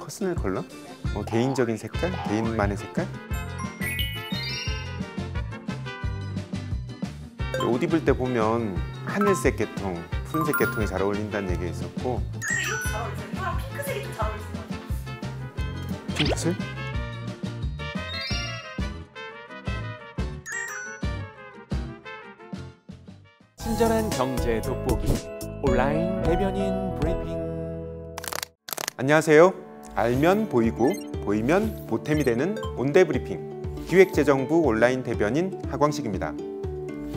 퍼스널 컬러? 개인적인 색깔? 개인만의 색깔? 옷 입을 때 보면 하늘색 계통, 푸른색 계통이 잘 어울린다는 얘기가 있었고 이것도 잘 어울리세요. 이거랑 핑크색이 좀 잘 어울리세요. 핑크색? 친절한 경제 돋보기 온라인 대변인 브리핑. 안녕하세요. 알면 보이고 보이면 보탬이 되는 온대브리핑 기획재정부 온라인 대변인 하광식입니다.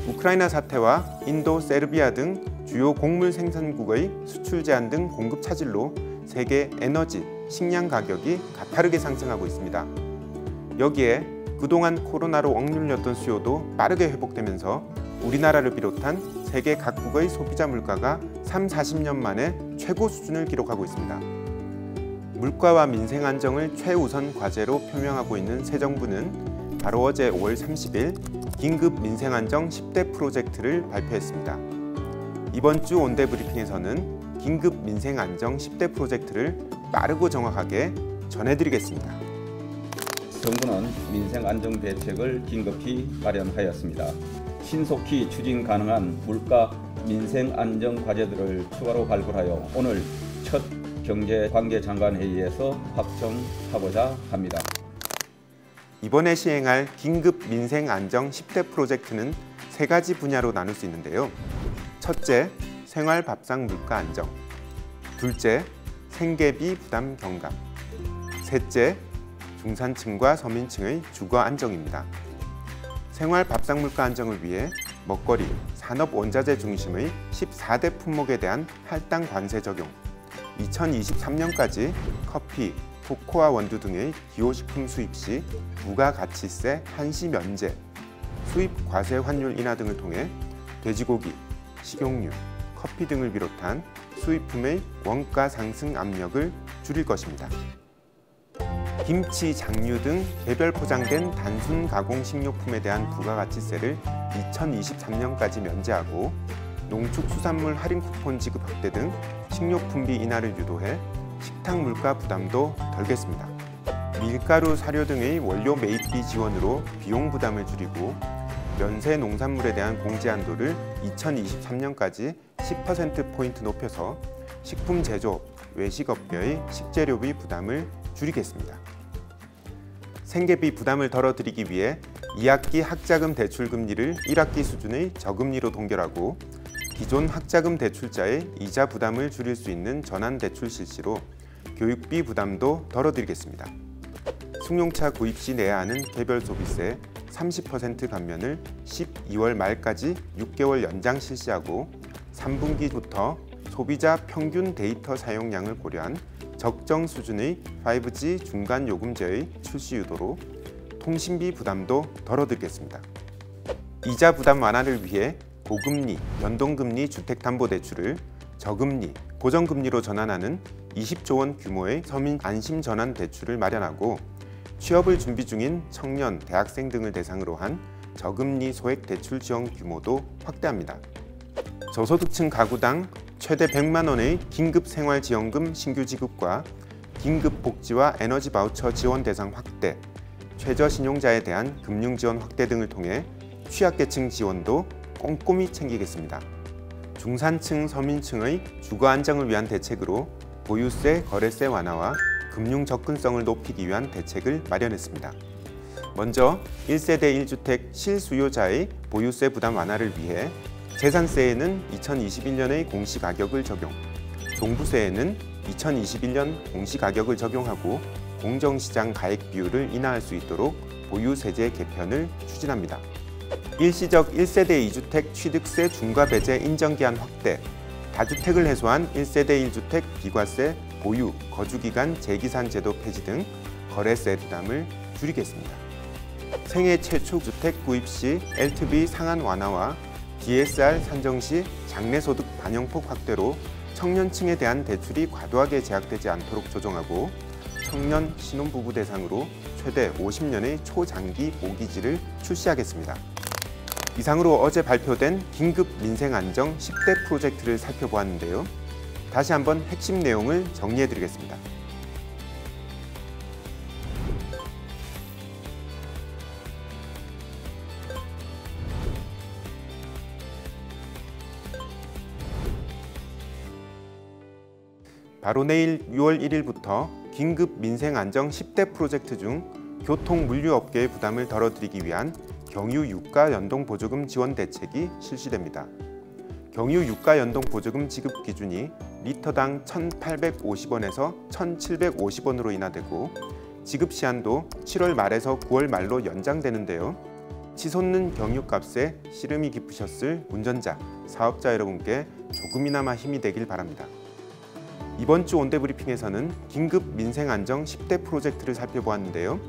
우크라이나 사태와 인도, 세르비아 등 주요 곡물 생산국의 수출 제한 등 공급 차질로 세계 에너지, 식량 가격이 가파르게 상승하고 있습니다. 여기에 그동안 코로나로 억눌렸던 수요도 빠르게 회복되면서 우리나라를 비롯한 세계 각국의 소비자 물가가 30-40년 만에 최고 수준을 기록하고 있습니다. 물가와 민생 안정을 최우선 과제로 표명하고 있는 새 정부는 바로 어제 5월 30일 긴급 민생 안정 10대 프로젝트를 발표했습니다. 이번 주 온대 브리핑에서는 긴급 민생 안정 10대 프로젝트를 빠르고 정확하게 전해드리겠습니다. 정부는 민생 안정 대책을 긴급히 마련하였습니다. 신속히 추진 가능한 물가 민생 안정 과제들을 추가로 발굴하여 오늘 첫 경제관계장관 회의에서 확정하고자 합니다. 이번에 시행할 긴급 민생 안정 10대 프로젝트는 세 가지 분야로 나눌 수 있는데요. 첫째, 생활 밥상 물가 안정. 둘째, 생계비 부담 경감. 셋째, 중산층과 서민층의 주거 안정입니다. 생활 밥상 물가 안정을 위해 먹거리, 산업 원자재 중심의 14대 품목에 대한 할당 관세 적용, 2023년까지 커피, 코코아 원두 등의 기호식품 수입 시 부가가치세 한시 면제, 수입 과세 환율 인하 등을 통해 돼지고기, 식용유, 커피 등을 비롯한 수입품의 원가 상승 압력을 줄일 것입니다. 김치, 장류 등 개별 포장된 단순 가공 식료품에 대한 부가가치세를 2023년까지 면제하고 농축수산물 할인 쿠폰 지급 확대 등 식료품비 인하를 유도해 식탁 물가 부담도 덜겠습니다. 밀가루, 사료 등의 원료 매입비 지원으로 비용 부담을 줄이고 면세 농산물에 대한 공제 한도를 2023년까지 10%포인트 높여서 식품 제조업, 외식업계의 식재료비 부담을 줄이겠습니다. 생계비 부담을 덜어드리기 위해 2학기 학자금 대출 금리를 1학기 수준의 저금리로 동결하고 기존 학자금 대출자의 이자 부담을 줄일 수 있는 전환 대출 실시로 교육비 부담도 덜어드리겠습니다. 승용차 구입 시 내야 하는 개별 소비세 30% 감면을 12월 말까지 6개월 연장 실시하고 3분기부터 소비자 평균 데이터 사용량을 고려한 적정 수준의 5G 중간 요금제의 출시 유도로 통신비 부담도 덜어드리겠습니다. 이자 부담 완화를 위해 고금리, 변동금리 주택담보대출을 저금리, 고정금리로 전환하는 20조 원 규모의 서민 안심 전환 대출을 마련하고 취업을 준비 중인 청년, 대학생 등을 대상으로 한 저금리 소액 대출 지원 규모도 확대합니다. 저소득층 가구당 최대 100만 원의 긴급생활지원금 신규 지급과 긴급복지와 에너지 바우처 지원 대상 확대, 최저신용자에 대한 금융지원 확대 등을 통해 취약계층 지원도 꼼꼼히 챙기겠습니다. 중산층, 서민층의 주거 안정을 위한 대책으로 보유세, 거래세 완화와 금융 접근성을 높이기 위한 대책을 마련했습니다. 먼저 1세대 1주택 실수요자의 보유세 부담 완화를 위해 재산세에는 2021년의 공시가격을 적용, 종부세에는 2021년 공시가격을 적용하고 공정시장 가액 비율을 인하할 수 있도록 보유세제 개편을 추진합니다. 일시적 1세대 2주택 취득세 중과 배제 인정기한 확대, 다주택을 해소한 1세대 1주택 비과세 보유, 거주기간 재기산 제도 폐지 등 거래세 부담을 줄이겠습니다. 생애 최초 주택 구입 시 LTV 상한 완화와 DSR 산정 시 장래소득 반영폭 확대로 청년층에 대한 대출이 과도하게 제약되지 않도록 조정하고 청년, 신혼부부 대상으로 최대 50년의 초장기 모기지를 출시하겠습니다. 이상으로 어제 발표된 긴급 민생 안정 10대 프로젝트를 살펴보았는데요. 다시 한번 핵심 내용을 정리해드리겠습니다. 바로 내일 6월 1일부터 긴급 민생안정 10대 프로젝트 중 교통 물류업계의 부담을 덜어드리기 위한 경유 유가 연동 보조금 지원 대책이 실시됩니다. 경유 유가 연동 보조금 지급 기준이 리터당 1,850원에서 1,750원으로 인하되고 지급 시한도 7월 말에서 9월 말로 연장되는데요. 치솟는 경유값에 시름이 깊으셨을 운전자, 사업자 여러분께 조금이나마 힘이 되길 바랍니다. 이번 주 온대브리핑에서는 긴급 민생안정 10대 프로젝트를 살펴보았는데요.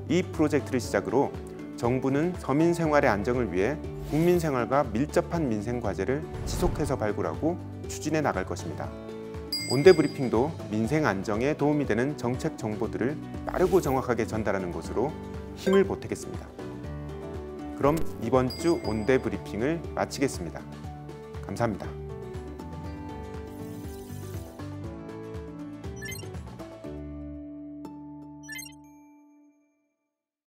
이 프로젝트를 시작으로 정부는 서민 생활의 안정을 위해 국민 생활과 밀접한 민생 과제를 지속해서 발굴하고 추진해 나갈 것입니다. 온대브리핑도 민생 안정에 도움이 되는 정책 정보들을 빠르고 정확하게 전달하는 것으로 힘을 보태겠습니다. 그럼 이번 주 온대브리핑을 마치겠습니다. 감사합니다.